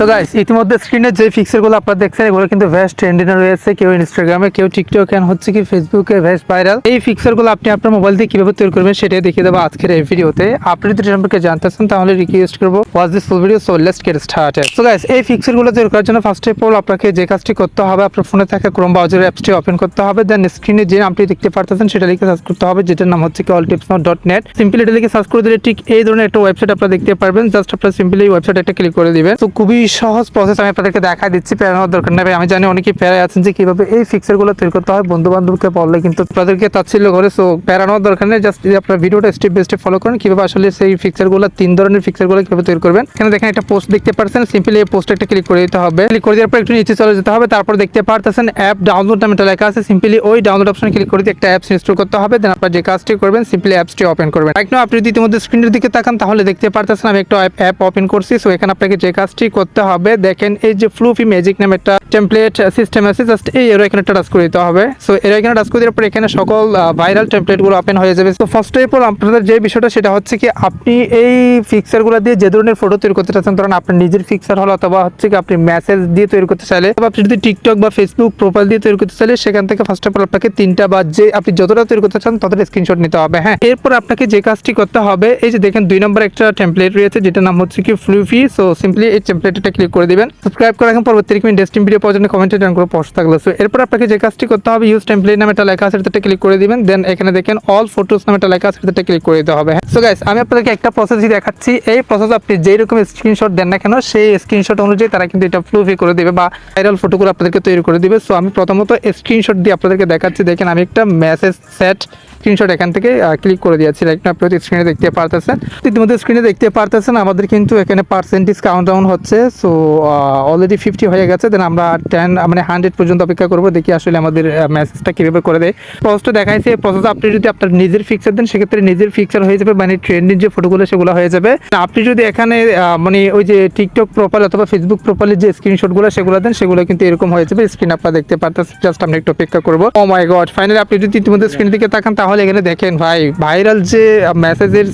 So guys ইতিমধ্যে স্ক্রিনে যে পিক্সেলগুলো আপনারা দেখছেন এগুলো কিন্তু বেশ ট্রেন্ডিংয়ে রয়েছে, কেউ ইনস্টাগ্রামে, কেউ টিকটকে, হচ্ছে কি ফেসবুকে বেশ ভাইরাল। এই পিক্সেলগুলো আপনি আপনার মোবাইল দিয়ে কিভাবে তৈরি করবেন সেটাই দেখিয়ে দেবো আজকের এই ভিডিওতে। আপনি যদি সম্পর্কে জানতে চান তাহলে রিকোয়েস্ট করবো watch this full video. So let's get started. So guys এই পিক্সেলগুলো তৈরি করার জন্য ফার্স্ট অফ অল আপনাকে যে কাজটি করতে হবে, আপনার ফোনে থাকা ক্রোম ব্রাউজার অ্যাপসটি ওপেন করতে হবে। দেন স্ক্রিনে যে নামটি দেখতে পারতেছেন সেটা লিখে সার্চ করতে হবে, যেটার নাম হচ্ছে কি alltipsnow.net। সিম্পলি এটা লিখে সার্চ করে দিলে ঠিক এই ধরনের একটা ওয়েবসাইট আপনারা দেখতে পারবেন। জাস্ট আপনারা সিম্পলি এই ওয়েবসাইটে একটা ক্লিক করে দিবেন। তো খুবই সহজ প্রসেস, আমি আপনাদেরকে দেখা দিচ্ছি, প্যারানোর দরকার নেই। আমি জানি অনেকেই প্যারায় আছেন যে কিভাবে এই পিক্সেলগুলো তৈরি করতে হয়, বন্ধু বান্ধবকে বললে কিন্তু তাদেরকে তাচ্ছিল্য করে। সো প্যারানোর দরকার নেই, জাস্ট যদি আপনার ভিডিওটা স্টেপ বাই স্টেপ ফলো করেন কিভাবে আসলে সেই পিক্সেলগুলো, তিন ধরনের পিক্সেলগুলো কিভাবে তৈরি করবেন। এখানে দেখেন একটা পোস্ট দেখতে পাচ্ছেন, সিম্পলি এই পোস্টে একটা ক্লিক করে দিতে হবে। ক্লিক করে দেওয়ার পর একটু নিচে চলে যেতে হবে। তারপর দেখতে পারতেছেন অ্যাপ ডাউনলোড নামে একটা লেখা আছে, সিম্পলি ওই ডাউনলোড অপশনে ক্লিক করে দিয়ে একটা অ্যাপস ইনস্টল করতে হবে। দেন আপনারা যে কাজটি করবেন সিম্পলি অ্যাপসটি ওপেন করবেন। রাইট নাও আপনি যদি ইতিমধ্যে স্ক্রিনের দিকে তাকান তাহলে দেখতে পারতেছেন আমি একটা অ্যাপ ওপেন করছি। সো এখানে আপনাকে যে কাজটি করতে হবে, দেখেন এই যে ফ্লুফি ম্যাজিক নামে একটা টেমপ্লেট সিস্টেম আছে, জাস্ট এই এর এখানে টাচ করে দিতে হবে। সো এর এখানে টাচ করে দেওয়ার পর এখানে সকল ভাইরাল টেমপ্লেটগুলো ওপেন হয়ে যাবে। তো ফার্স্ট অফ অল আপনাদের যে বিষয়টা সেটা হচ্ছে কি আপনি এই পিক্সেলগুলো দিয়ে যে ধরনের ফটো তৈরি করতে চাচ্ছেন, ধরুন আপনার নিজের পিক্সেল হলো অথবা হচ্ছে কি আপনি মেসেজ দিয়ে তৈরি করতে চাইলে, অথবা আপনি যদি টিকটক বা ফেসবুক প্রোফাইল দিয়ে তৈরি করতে চাইলে, সেখান থেকে ফার্স্ট অফ অল আপনাকে তিনটা বা যে আপনি যতটা তৈরি করতে চান ততটা স্ক্রিনশট নিতে হবে। হ্যাঁ, এরপর আপনাকে যে কাজটি করতে হবে, এই যে দেখেন 2 নম্বর একটা টেমপ্লেট রয়েছে যেটার নাম হচ্ছে কি ফ্লুফি। সো সিম্পলি এই টেমপ্লেটটা ক্লিক করে দিবেন। সাবস্ক্রাইব করে রাখুন পরবর্তী ইন্টারেস্টিং ভিডিও পাওয়ার জন্য, কমেন্টে জানান করে পোস্ট থাকলে। সো এরপর আপনাকে যে কাজটি করতে হবে, ইউজ টেমপ্লেট নামে একটা লেখা আছে সেটাতে ক্লিক করে দিবেন। দেন এখানে দেখেন অল ফটোস নামে একটা লেখা আছে সেটাতে ক্লিক করে দিতে হবে। সো গাইস আমি আপনাদেরকে একটা প্রসেসই দেখাচ্ছি। এই প্রসেস আপনি যেই রকম স্ক্রিনশট দেন না কেন সেই স্ক্রিনশট অনুযায়ী তারা কিন্তু এটা ফ্লুফি করে দিবে বা ভাইরাল ফটোগুলো আপনাদেরকে তৈরি করে দিবে। সো আমি প্রথমত স্ক্রিনশট দিয়ে আপনাদেরকে দেখাচ্ছি। দেখেন আমি একটা মেসেজ সেট স্ক্রিনশট এখান থেকে ক্লিক করে দিয়েছি। লাইক আপনি স্ক্রিনে দেখতে পারতেছেন, ইতিমধ্যে স্ক্রিনে দেখতে পারতেছেন আমাদের কিন্তু এখানে পার্সেন্টেজ কাউন্টডাউন হচ্ছে। সো অলরেডি 50 হয়ে গেছে। দেন আমরা 10 মানে 100 পর্যন্ত অপেক্ষা করবো, দেখি আসলে আমাদের মেসেজটা কীভাবে করে দেয়। প্রসেসটা দেখাইছে, প্রসেস আপনি যদি আপনার নিজের পিকচার দেন সেক্ষেত্রে নিজের পিকচার হয়ে যাবে, মানে ট্রেন্ডিং যে ফটোগুলো সেগুলো হয়ে যাবে। আপনি যদি এখানে মানে ওই যে টিকটক প্রোফাইল অথবা ফেসবুক প্রোফাইলের যে স্ক্রিনশটগুলো সেগুলো দেন সেগুলো কিন্তু এরকম হয়ে যাবে। স্ক্রিন আপনারা দেখতে পারতেছেন, জাস্ট আমরা একটু অপেক্ষা করবো। ও মাই গড, ফাইনালি আপনি যদি ইতিমধ্যে স্ক্রিনের দিকে তাকান তাহলে এখানে দেখেন ভাই ভাইরাল যে মেসেজের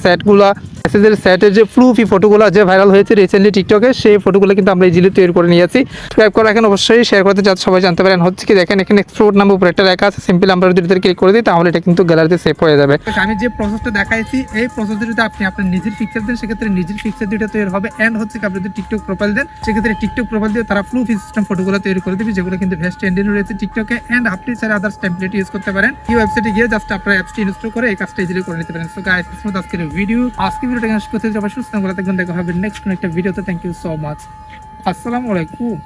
সেটের যে ফ্লুফি ফটোগুলো যে ভাইরাল হয়েছে রিসেন্টলি টিকটকে, সেই ফটোগুলো কিন্তু আমরা ইজিলি তৈরি করে নিয়েছি। সাবস্ক্রাইব করে রাখেন অবশ্যই, শেয়ার করতে যাতে সবাই জানতে পারেন। হচ্ছে কি দেখেন এখানে এক্সপ্লোর নামে উপরে একটা লেখা আছে, সিম্পলি আমরা যদি ক্লিক করে দিই তাহলে এটা কিন্তু গ্যালারিতে সেভ হয়ে যাবে। আমি যে প্রসেসটা দেখাইছি এই প্রসেসে যদি আপনি আপনার নিজের পিকচার দেন সেক্ষেত্রে নিজের পিকচার দুইটা তৈরি হবে। এন্ড হচ্ছে কি আপনি যদি টিকটক প্রোফাইল দেন সেক্ষেত্রে টিকটক প্রোফাইল দিয়ে তারা ফ্লুফি সিস্টেম ফটোগুলো তৈরি করে দিবে, যেগুলো কিন্তু বেস্ট ট্রেন্ডিং রয়েছে টিকটকে। এন্ড আপনি চাইলে আদার্স টেমপ্লেট ইউজ করতে পারেন। এই ওয়েবসাইটে গিয়ে জাস্ট আপনার অ্যাপসটি ইনস্টল করে এই কাজটা ইজিলি করে নিতে পারেন। সো গাইস দিস ওয়াজ আজকের ভিডিও। আজকে ভিডিওটা শেষ করতে যাবো, সুস্থ থাকবেন, দেখা হবে নেক্সট কোন একটা ভিডিওতে। Thank you so much. আসসালামু আলাইকুম।